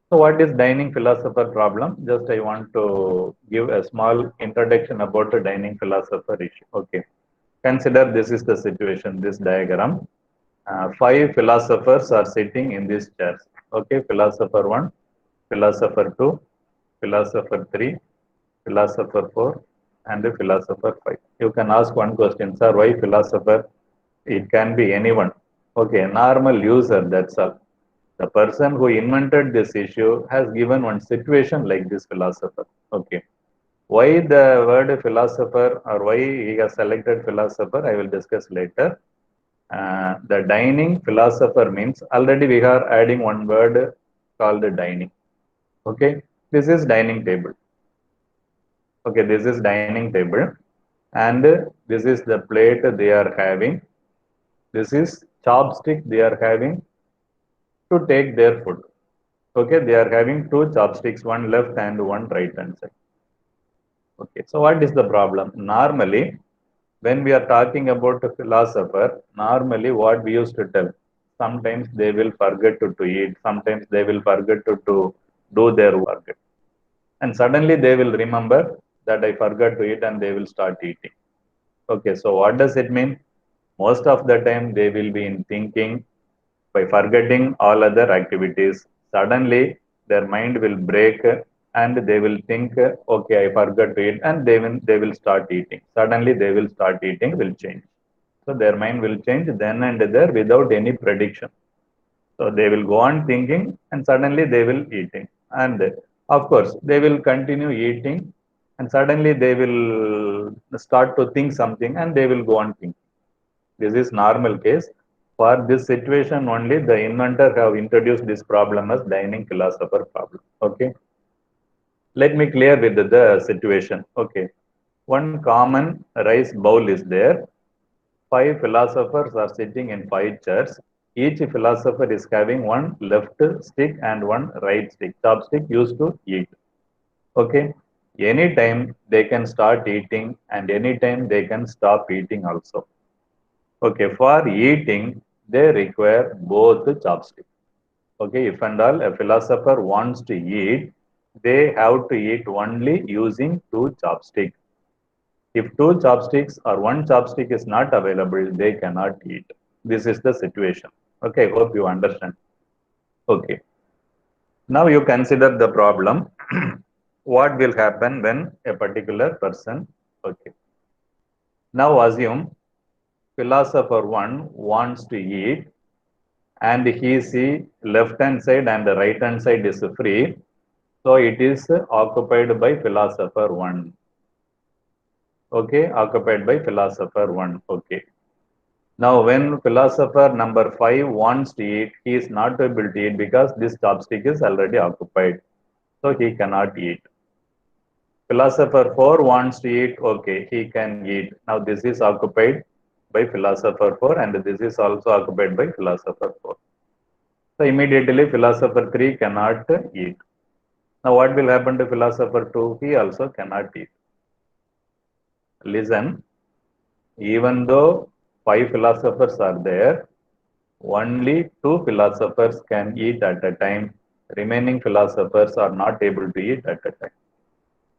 So what is dining philosopher problem? Just I want to give a small introduction about the dining philosopher issue. Okay. Consider this is the situation, this diagram. Five philosophers are sitting in these chairs. Okay. Philosopher 1, philosopher 2, philosopher 3, philosopher 4, and the philosopher 5. You can ask one question, sir, why philosopher? It can be anyone. Okay, normal user, that's all. The person who invented this issue has given one situation like this philosopher. Okay. Why the word philosopher or why he has selected philosopher, I will discuss later. The dining philosopher means already we are adding one word called dining. Okay. This is dining table. Okay. This is dining table. And this is the plate they are having. This is chopstick they are having to take their food. Okay, they are having two chopsticks, one left and one right hand side. Okay, so what is the problem? Normally, when we are talking about a philosopher, normally what we used to tell, sometimes they will forget to eat, sometimes they will forget to do their work. And suddenly they will remember that I forgot to eat and they will start eating. Okay, so what does it mean? Most of the time they will be in thinking by forgetting all other activities. Suddenly their mind will break and they will think, okay, I forgot to eat, and they will start eating. Suddenly they will start eating, will change. So their mind will change then and there without any prediction. So they will go on thinking and suddenly they will eating. And of course, they will continue eating and suddenly they will start to think something and they will go on thinking. This is normal case. For this situation only, the inventor have introduced this problem as dining philosopher problem. Okay. Let me clear with the situation. Okay. One common rice bowl is there. Five philosophers are sitting in five chairs. Each philosopher is having one left stick and one right stick, chopstick used to eat. Okay. Anytime they can start eating and anytime they can stop eating also. Okay, for eating, they require both chopsticks. Okay, if and all a philosopher wants to eat, they have to eat only using two chopsticks. If two chopsticks or one chopstick is not available, they cannot eat. This is the situation. Okay, hope you understand. Okay, now you consider the problem. What will happen when a particular person, okay. Now assume philosopher 1 wants to eat and he see left hand side and the right hand side is free, so it is occupied by philosopher 1. Okay, occupied by philosopher 1. Okay, now when philosopher number 5 wants to eat, he is not able to eat because this chopstick is already occupied, so he cannot eat. Philosopher 4 wants to eat, okay, he can eat. Now this is occupied by philosopher 4 and this is also occupied by philosopher 4. So immediately philosopher 3 cannot eat. Now what will happen to philosopher 2? He also cannot eat. Listen, even though five philosophers are there, only two philosophers can eat at a time. Remaining philosophers are not able to eat at a time.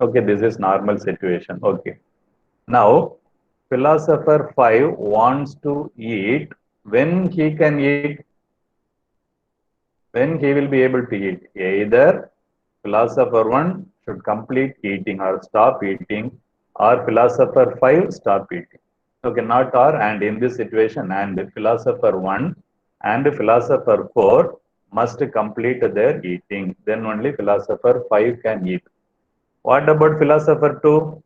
Okay, this is normal situation. Okay. Now, philosopher 5 wants to eat. When he can eat? When he will be able to eat? Either philosopher 1 should complete eating or stop eating, or philosopher 5 stop eating. Okay, not or, and in this situation, and philosopher 1 and philosopher 4 must complete their eating. Then only philosopher 5 can eat. What about philosopher 2?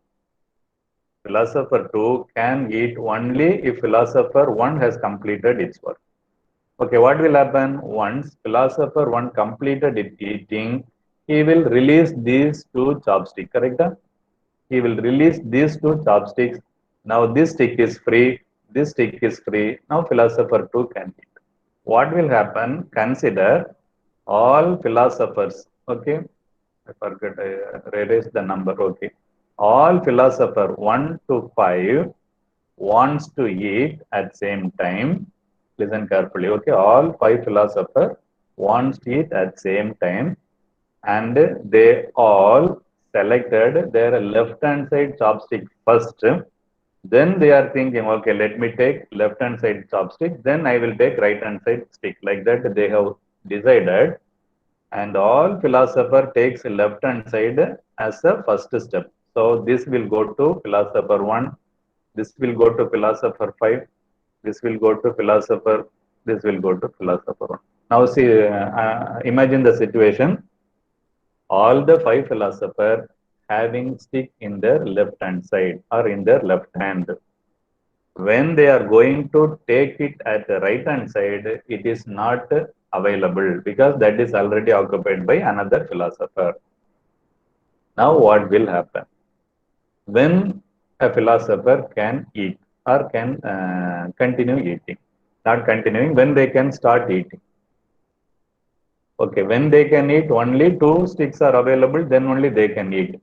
Philosopher 2 can eat only if philosopher 1 has completed its work. Okay, what will happen once philosopher 1 completed it eating? He will release these two chopsticks, correct? He will release these two chopsticks. Now this stick is free, this stick is free. Now philosopher 2 can eat. What will happen? Consider all philosophers. Okay, I forgot, I erased the number. Okay, all philosopher 1 to 5 wants to eat at same time. Listen carefully. Okay, all five philosophers wants to eat at same time. and they all selected their left hand side chopstick first. Then they are thinking, okay, let me take left hand side chopstick, then I will take right hand side stick. Like that, they have decided, and all philosopher takes left hand side as a first step. So this will go to philosopher 1, this will go to philosopher 5, this will go to philosopher, this will go to philosopher 1. Now see, imagine the situation. All the five philosophers having stick in their left hand side or in their left hand. When they are going to take it at the right hand side, it is not available because that is already occupied by another philosopher. Now what will happen? When a philosopher can eat or can continue eating, not continuing, when they can start eating. Okay, when they can eat, only two sticks are available, then only they can eat.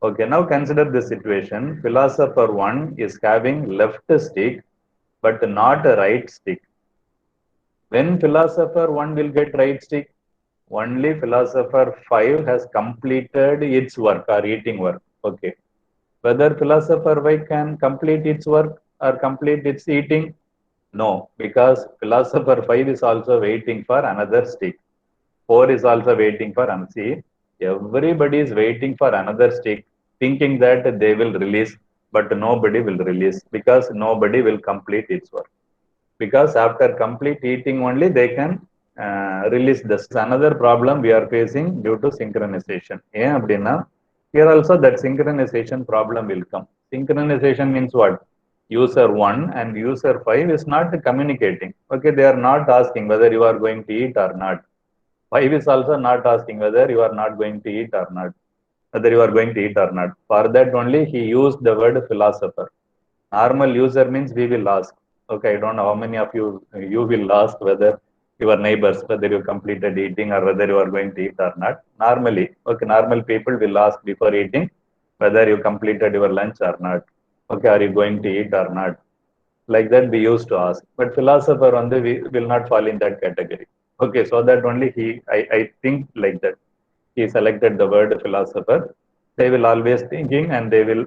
Okay, now consider the situation. Philosopher 1 is having left stick but not a right stick. When philosopher 1 will get right stick, only philosopher 5 has completed its work or eating work. Okay. Whether philosopher Y can complete its work or complete its eating? No, because philosopher 5 is also waiting for another stick. 4 is also waiting for another. See, everybody is waiting for another stick, thinking that they will release, but nobody will release because nobody will complete its work. Because after complete eating only they can release this. Another problem we are facing due to synchronization. Here also that synchronization problem will come. Synchronization means what? User 1 and user 5 is not communicating. Okay, they are not asking whether you are going to eat or not. 5 is also not asking whether you are not going to eat or not, whether you are going to eat or not. For that only he used the word philosopher. Normal user means we will ask. Okay, I don't know how many of you will ask whether your neighbors, whether you completed eating or whether you are going to eat or not. Normally, okay, normal people will ask before eating whether you completed your lunch or not. Okay, are you going to eat or not? Like that we used to ask. But philosopher on the we will not fall in that category. Okay, so that only I think like that. He selected the word philosopher. They will always thinking and they will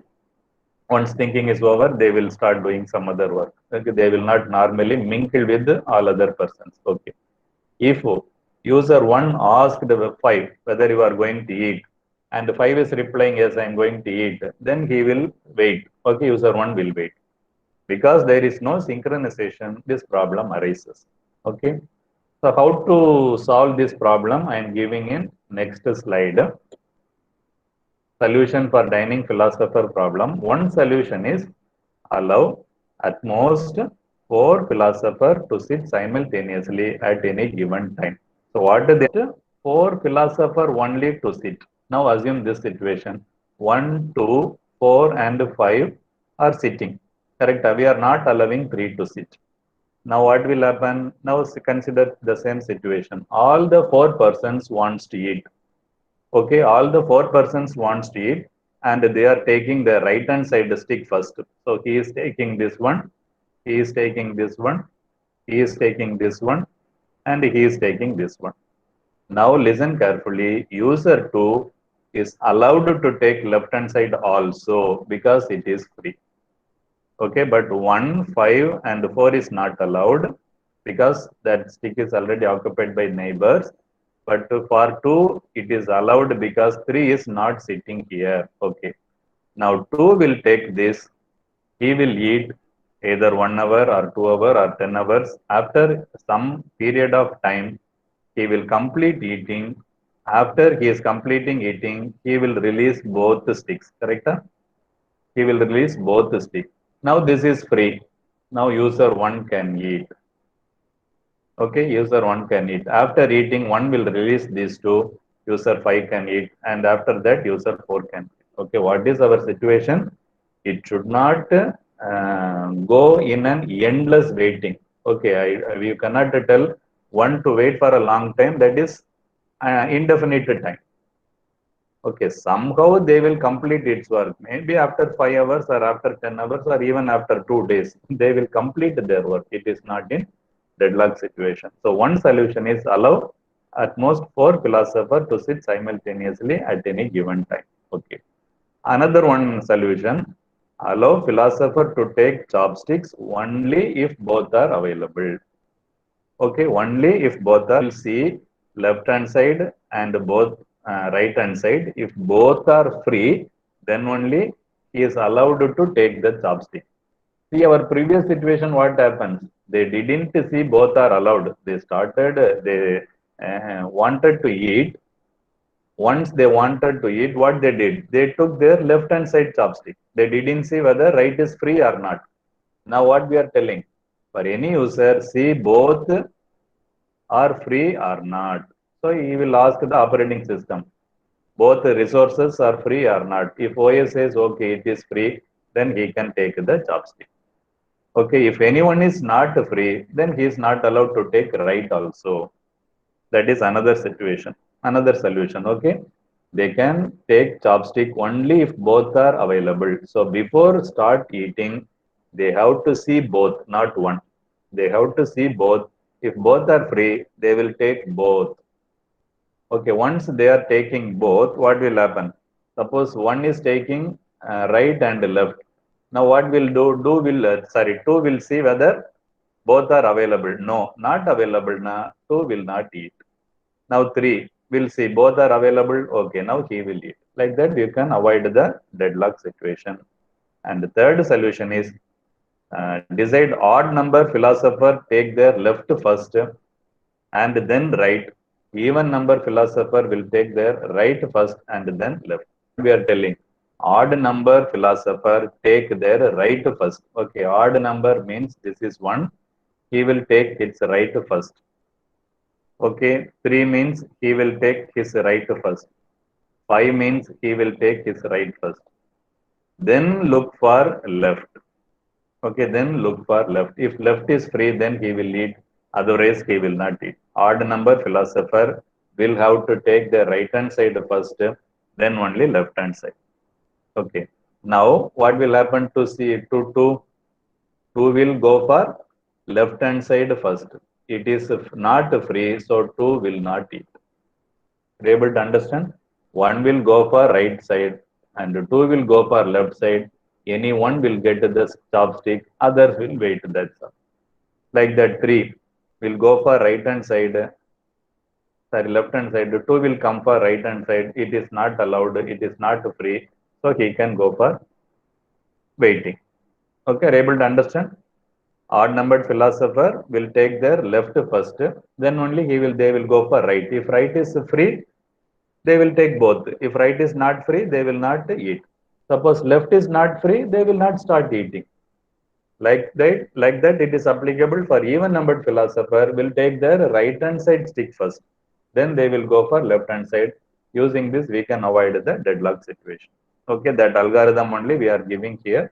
once thinking is over, they will start doing some other work. Okay, they will not normally mingle with all other persons. Okay. If user 1 asked the 5 whether you are going to eat, and 5 is replying, yes, I am going to eat, then he will wait. Okay, user 1 will wait. Because there is no synchronization, this problem arises. Okay. So how to solve this problem? I am giving in next slide. Solution for Dining-Philosopher Problem. One solution is allow at most 4 philosophers to sit simultaneously at any given time. So what is it? 4 philosophers only to sit. Now assume this situation. 1, 2, 4 and 5 are sitting. Correct? We are not allowing 3 to sit. Now what will happen? Now consider the same situation. All the 4 persons wants to eat. Okay, all the 4 persons wants to eat and they are taking the right hand side stick first. So he is taking this one, he is taking this one, he is taking this one, and he is taking this one. Now listen carefully. User 2 is allowed to take left hand side also because it is free. Okay, but 1, 5 and 4 is not allowed because that stick is already occupied by neighbors. But for 2, it is allowed because 3 is not sitting here. Okay. Now 2 will take this. He will eat either 1 hour or 2 hour or 10 hours. After some period of time, he will complete eating. After he is completing eating, he will release both the sticks. Correct? He will release both the sticks. Now this is free. Now user 1 can eat. Okay, user 1 can eat. After eating, 1 will release these two. User 5 can eat. And after that, user 4 can eat. Okay, what is our situation? It should not go in an endless waiting. Okay, you cannot tell one to wait for a long time. That is indefinite time. Okay, somehow they will complete its work. Maybe after 5 hours or after 10 hours or even after 2 days, they will complete their work. It is not in deadlock situation. So one solution is allow At most four philosophers to sit simultaneously at any given time. Okay. Another one solution, allow philosopher to take chopsticks only if both are available. Okay, only if both are see left hand side and both right hand side. If both are free, then only he is allowed to take the chopstick. See our previous situation, what happens? They didn't see both are allowed. They started, they wanted to eat. Once they wanted to eat, what they did? They took their left hand side chopstick. They didn't see whether right is free or not. Now what we are telling? For any user, see both are free or not. So he will ask the operating system, both the resources are free or not. If OS says, okay, it is free, then he can take the chopstick. Okay, if anyone is not free, then he is not allowed to take right also. That is another situation, another solution. Okay, they can take chopstick only if both are available. So before start eating, they have to see both, not one. They have to see both. If both are free, they will take both. Okay, once they are taking both, what will happen? Suppose one is taking right and left. Now what will do? Do will sorry, two will see whether both are available. No, not available. Now two will not eat. Now three will see both are available. Okay, now he will eat. Like that, you can avoid the deadlock situation. And the third solution is decide odd number philosopher take their left first and then right. Even number philosopher will take their right first and then left. We are telling odd number philosopher take their right first. Okay, odd number means this is one. He will take its right first. Okay, 3 means he will take his right first. 5 means he will take his right first. Then look for left. Okay, then look for left. If left is free, then he will eat. Otherwise, he will not eat. Odd number philosopher will have to take the right hand side first, then only left hand side. Okay. Now, what will happen to see to two? Two will go for left hand side first. It is not free, so two will not eat. Are you able to understand? One will go for right side and two will go for left side. Any one will get the chopstick, others will wait. That's all. Like that, three will go for right hand side, sorry, left hand side. Two will come for right hand side. It is not allowed. It is not free. So he can go for waiting. Okay, are you able to understand? Odd numbered philosopher will take their left first, then only they will go for right. If right is free, they will take both. If right is not free, they will not eat. Suppose left is not free, they will not start eating. Like that, it is applicable for even numbered philosopher will take their right hand side stick first. Then they will go for left hand side. Using this, we can avoid the deadlock situation. Okay, that algorithm only we are giving here.